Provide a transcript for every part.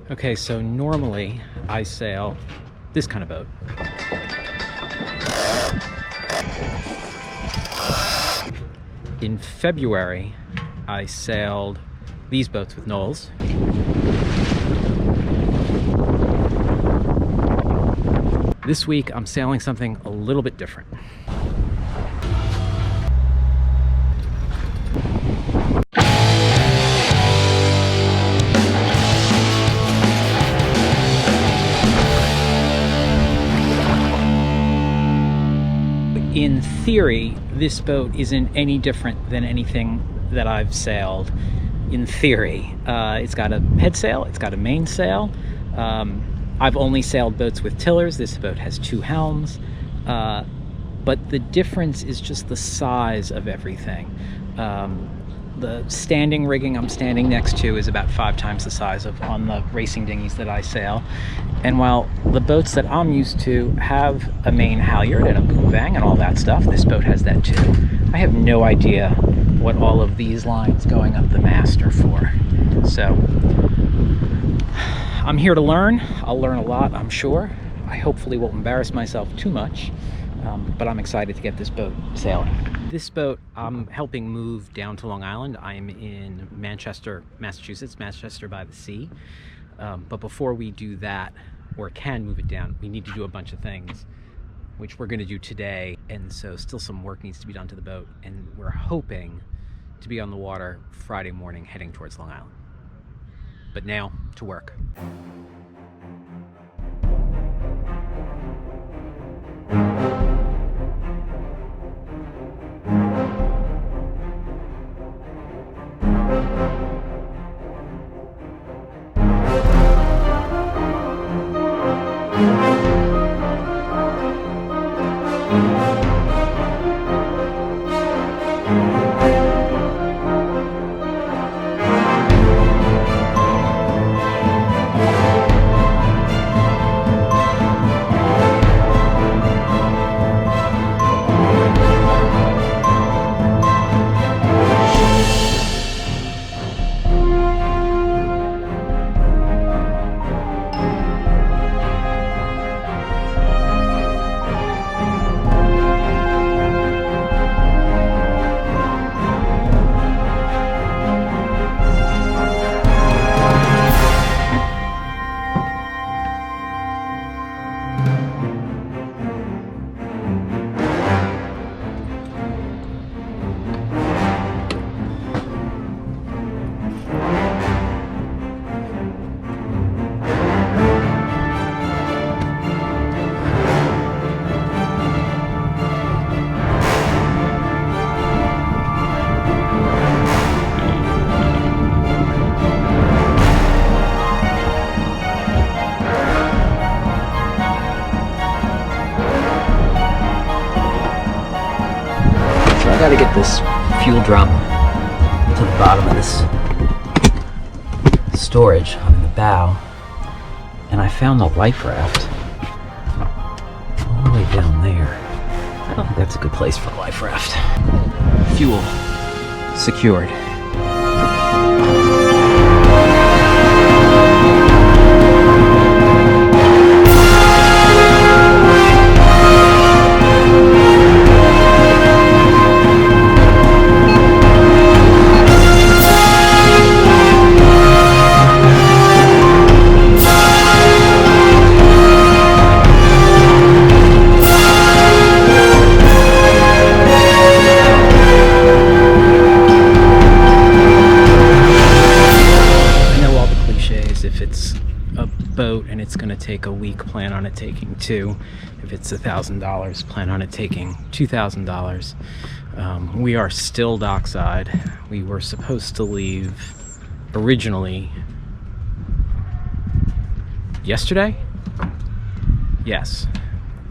Okay, so normally I sail this kind of boat. In February, I sailed these boats with Knowles. This week, I'm sailing something a little bit different. In theory, this boat isn't any different than anything that I've sailed. In theory, it's got a head sail, it's got a mainsail. I've only sailed boats with tillers. This boat has 2 helms, but the difference is just the size of everything. The standing rigging I'm standing next to is about 5 times the size of on the racing dinghies that I sail. And while the boats that I'm used to have a main halyard and a boom vang and all that stuff, this boat has that too. I have no idea what all of these lines going up the mast are for. So I'm here to learn. I'll learn a lot, I'm sure. I hopefully won't embarrass myself too much, but I'm excited to get this boat sailing. This boat I'm helping move down to Long Island. I'm in Manchester, Massachusetts, Manchester by the Sea. But before we do that, or can move it down, we need to do a bunch of things, which we're going to do today. And so still some work needs to be done to the boat. And we're hoping to be on the water Friday morning heading towards Long Island. But now, to work. I gotta get this fuel drum to the bottom of this storage on the bow, and I found the life raft all the way down there. I don't think that's a good place for a life raft. Fuel secured. Boat and it's going to take a week, plan on it taking 2. If it's $1,000, plan on it taking $2,000. We are still dockside. We were supposed to leave originally yesterday? Yes.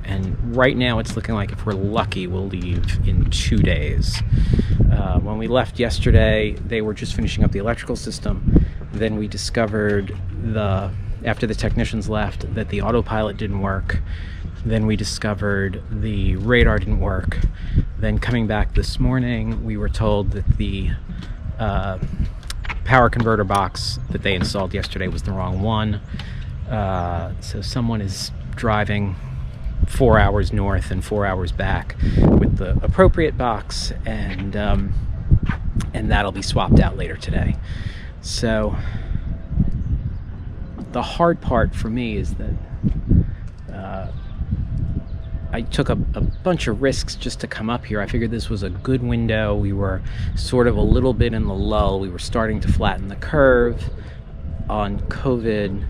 And right now it's looking like if we're lucky we'll leave in 2 days. When we left yesterday, they were just finishing up the electrical system. Then we discovered after the technicians left, that the autopilot didn't work. Then we discovered the radar didn't work. Then coming back this morning, we were told that the power converter box that they installed yesterday was the wrong one. So someone is driving 4 hours north and 4 hours back with the appropriate box, and that'll be swapped out later today. So the hard part for me is that I took a bunch of risks just to come up here. I figured this was a good window. We were sort of a little bit in the lull. We were starting to flatten the curve on COVID,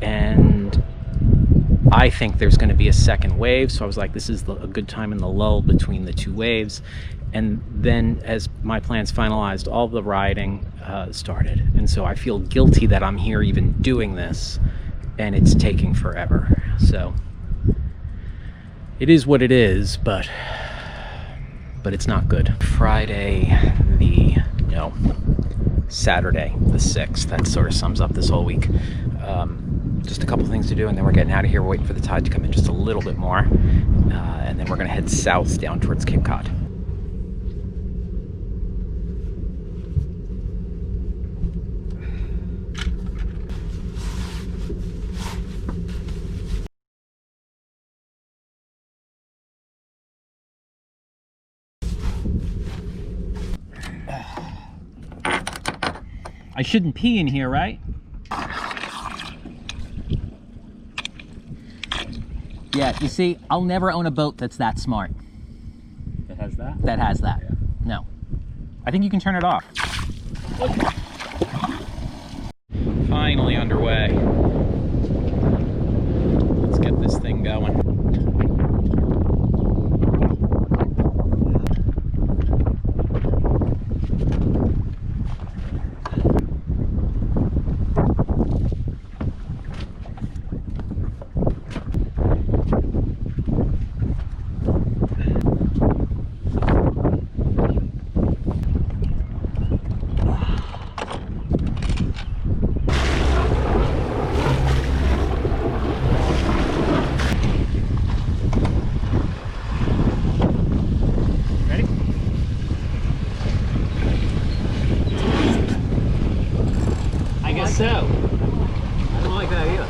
and I think there's going to be a second wave. So I was like, this is a good time in the lull between the two waves. And then as my plans finalized, all the rioting started. And so I feel guilty that I'm here even doing this, and it's taking forever. So it is what it is, but it's not good. Saturday the 6th. That sort of sums up this whole week. Just a couple things to do, and then we're getting out of here. We're waiting for the tide to come in just a little bit more, and then we're going to head south down towards Cape Cod. I shouldn't pee in here, right? Yeah, you see, I'll never own a boat that's that smart. That has that? That has that. Yeah. No. I think you can turn it off. Finally underway. Let's get this thing going. So, I don't like that either.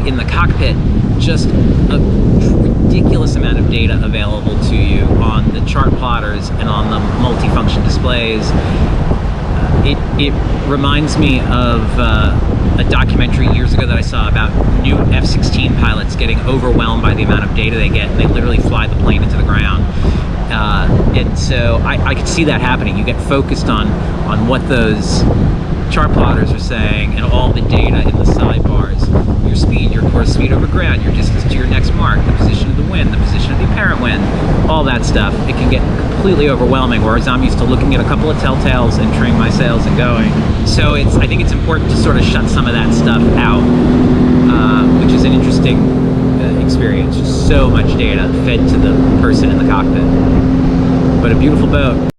In the cockpit, just a ridiculous amount of data available to you on the chart plotters and on the multifunction displays. It reminds me of a documentary years ago that I saw about new F-16 pilots getting overwhelmed by the amount of data they get, and they literally fly the plane into the ground. And so I could see that happening. You get focused on what those chart plotters are saying, and all the data in the sidebars, your speed, your course speed over ground, your distance to your next mark, the position of the wind, the position of the apparent wind, all that stuff. It can get completely overwhelming, whereas I'm used to looking at a couple of telltales and trimming my sails and going. So I think it's important to sort of shut some of that stuff out, which is an interesting experience. Just so much data fed to the person in the cockpit. But a beautiful boat.